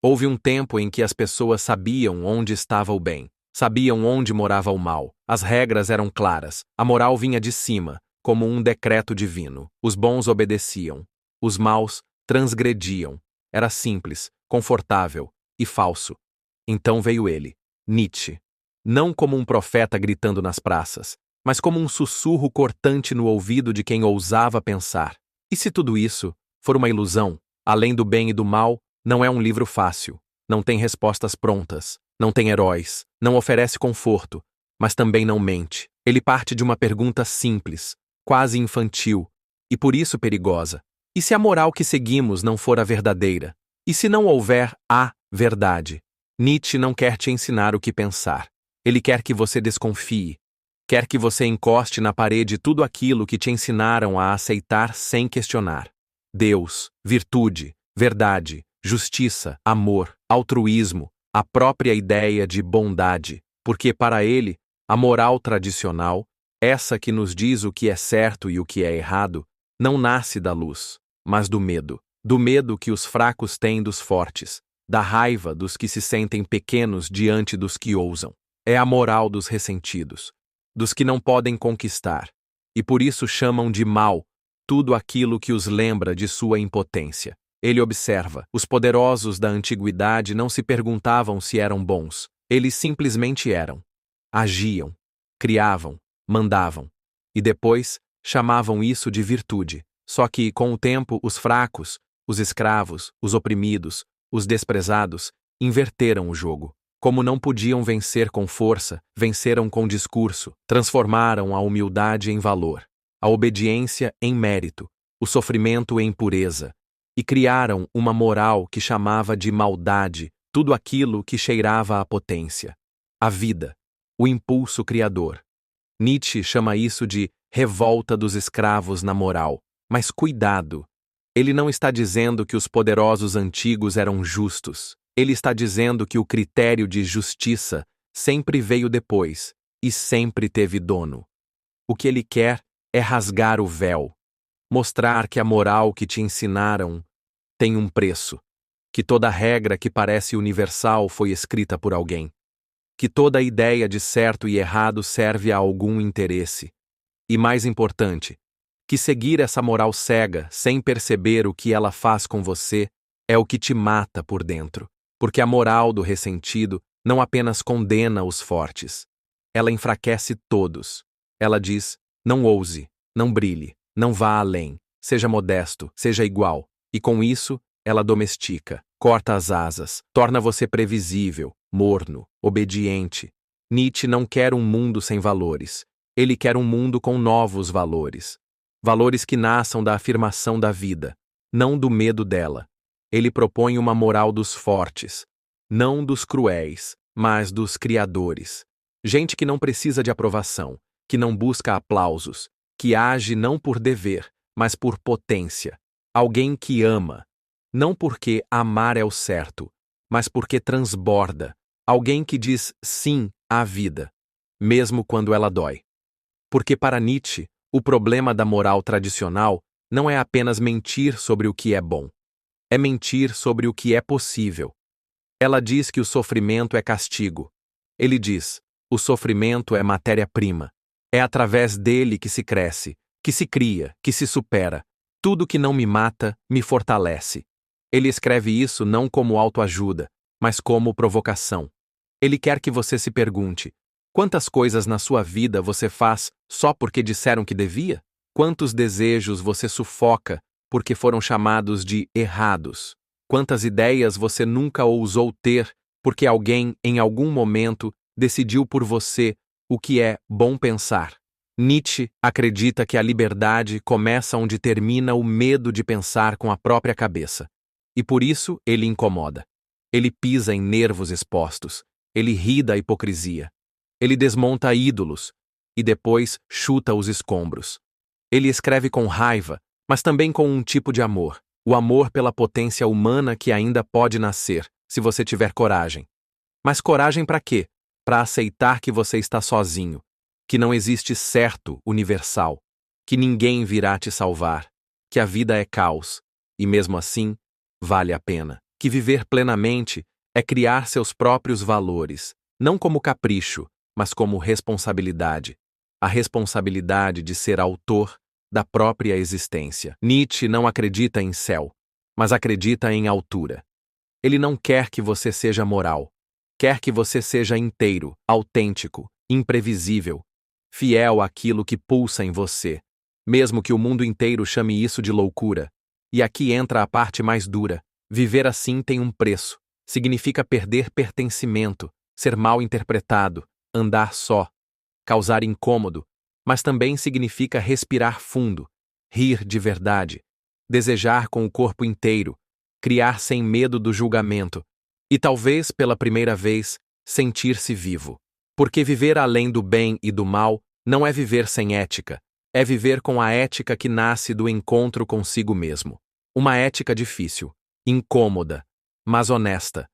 Houve um tempo em que as pessoas sabiam onde estava o bem, sabiam onde morava o mal. As regras eram claras, a moral vinha de cima, como um decreto divino. Os bons obedeciam, os maus transgrediam. Era simples, confortável e falso. Então veio ele, Nietzsche. Não como um profeta gritando nas praças, mas como um sussurro cortante no ouvido de quem ousava pensar. E se tudo isso for uma ilusão, além do bem e do mal, não é um livro fácil, não tem respostas prontas, não tem heróis, não oferece conforto, mas também não mente. Ele parte de uma pergunta simples, quase infantil, e por isso perigosa. E se a moral que seguimos não for a verdadeira? E se não houver a verdade? Nietzsche não quer te ensinar o que pensar. Ele quer que você desconfie. Quer que você encoste na parede tudo aquilo que te ensinaram a aceitar sem questionar. Deus, virtude, verdade, justiça, amor, altruísmo, a própria ideia de bondade, porque para ele, a moral tradicional, essa que nos diz o que é certo e o que é errado, não nasce da luz, mas do medo que os fracos têm dos fortes, da raiva dos que se sentem pequenos diante dos que ousam. É a moral dos ressentidos, dos que não podem conquistar, e por isso chamam de mal tudo aquilo que os lembra de sua impotência. Ele observa, os poderosos da antiguidade não se perguntavam se eram bons, eles simplesmente eram. Agiam, criavam, mandavam. E depois, chamavam isso de virtude. Só que, com o tempo, os fracos, os escravos, os oprimidos, os desprezados, inverteram o jogo. Como não podiam vencer com força, venceram com discurso, transformaram a humildade em valor, a obediência em mérito, o sofrimento em pureza, e criaram uma moral que chamava de maldade tudo aquilo que cheirava à potência. A vida, o impulso criador. Nietzsche chama isso de revolta dos escravos na moral. Mas cuidado! Ele não está dizendo que os poderosos antigos eram justos. Ele está dizendo que o critério de justiça sempre veio depois e sempre teve dono. O que ele quer é rasgar o véu, mostrar que a moral que te ensinaram tem um preço, que toda regra que parece universal foi escrita por alguém, que toda ideia de certo e errado serve a algum interesse. E mais importante, que seguir essa moral cega, sem perceber o que ela faz com você, é o que te mata por dentro. Porque a moral do ressentido não apenas condena os fortes, ela enfraquece todos. Ela diz, não ouse, não brilhe, não vá além, seja modesto, seja igual. E com isso, ela domestica, corta as asas, torna você previsível, morno, obediente. Nietzsche não quer um mundo sem valores. Ele quer um mundo com novos valores. Valores que nasçam da afirmação da vida, não do medo dela. Ele propõe uma moral dos fortes, não dos cruéis, mas dos criadores. Gente que não precisa de aprovação, que não busca aplausos, que age não por dever, mas por potência. Alguém que ama, não porque amar é o certo, mas porque transborda. Alguém que diz sim à vida, mesmo quando ela dói. Porque para Nietzsche, o problema da moral tradicional não é apenas mentir sobre o que é bom. É mentir sobre o que é possível. Ela diz que o sofrimento é castigo. Ele diz, o sofrimento é matéria-prima. É através dele que se cresce, que se cria, que se supera. Tudo que não me mata, me fortalece. Ele escreve isso não como autoajuda, mas como provocação. Ele quer que você se pergunte, quantas coisas na sua vida você faz só porque disseram que devia? Quantos desejos você sufoca porque foram chamados de errados? Quantas ideias você nunca ousou ter porque alguém, em algum momento, decidiu por você o que é bom pensar? Nietzsche acredita que a liberdade começa onde termina o medo de pensar com a própria cabeça. E por isso ele incomoda. Ele pisa em nervos expostos. Ele ri da hipocrisia. Ele desmonta ídolos e depois chuta os escombros. Ele escreve com raiva, mas também com um tipo de amor, o amor pela potência humana que ainda pode nascer, se você tiver coragem. Mas coragem para quê? Para aceitar que você está sozinho, que não existe certo universal, que ninguém virá te salvar, que a vida é caos, e mesmo assim, vale a pena. que viver plenamente é criar seus próprios valores, não como capricho, mas como responsabilidade. A responsabilidade de ser autor da própria existência. Nietzsche não acredita em céu, mas acredita em altura. Ele não quer que você seja moral. Quer que você seja inteiro, autêntico, imprevisível, fiel àquilo que pulsa em você, mesmo que o mundo inteiro chame isso de loucura. E aqui entra a parte mais dura. Viver assim tem um preço. Significa perder pertencimento, ser mal interpretado, andar só, causar incômodo, mas também significa respirar fundo, rir de verdade, desejar com o corpo inteiro, criar sem medo do julgamento e talvez, pela primeira vez, sentir-se vivo. Porque viver além do bem e do mal não é viver sem ética, é viver com a ética que nasce do encontro consigo mesmo. Uma ética difícil, incômoda, mas honesta.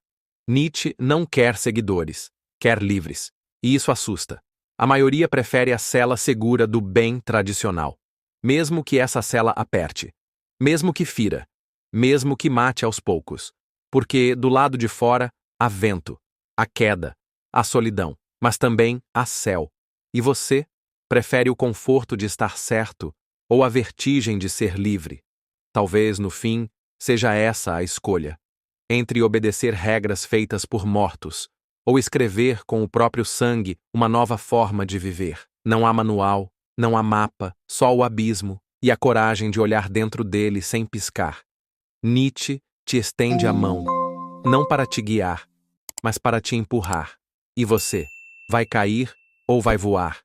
Nietzsche não quer seguidores, quer livres, e isso assusta. A maioria prefere a cela segura do bem tradicional, mesmo que essa cela aperte, mesmo que fira, mesmo que mate aos poucos, porque do lado de fora há vento, há queda, há solidão, mas também há céu. E você prefere o conforto de estar certo ou a vertigem de ser livre? Talvez, no fim, seja essa a escolha, entre obedecer regras feitas por mortos ou escrever com o próprio sangue uma nova forma de viver. Não há manual, não há mapa, só o abismo e a coragem de olhar dentro dele sem piscar. Nietzsche te estende a mão, não para te guiar, mas para te empurrar. E você, vai cair ou vai voar?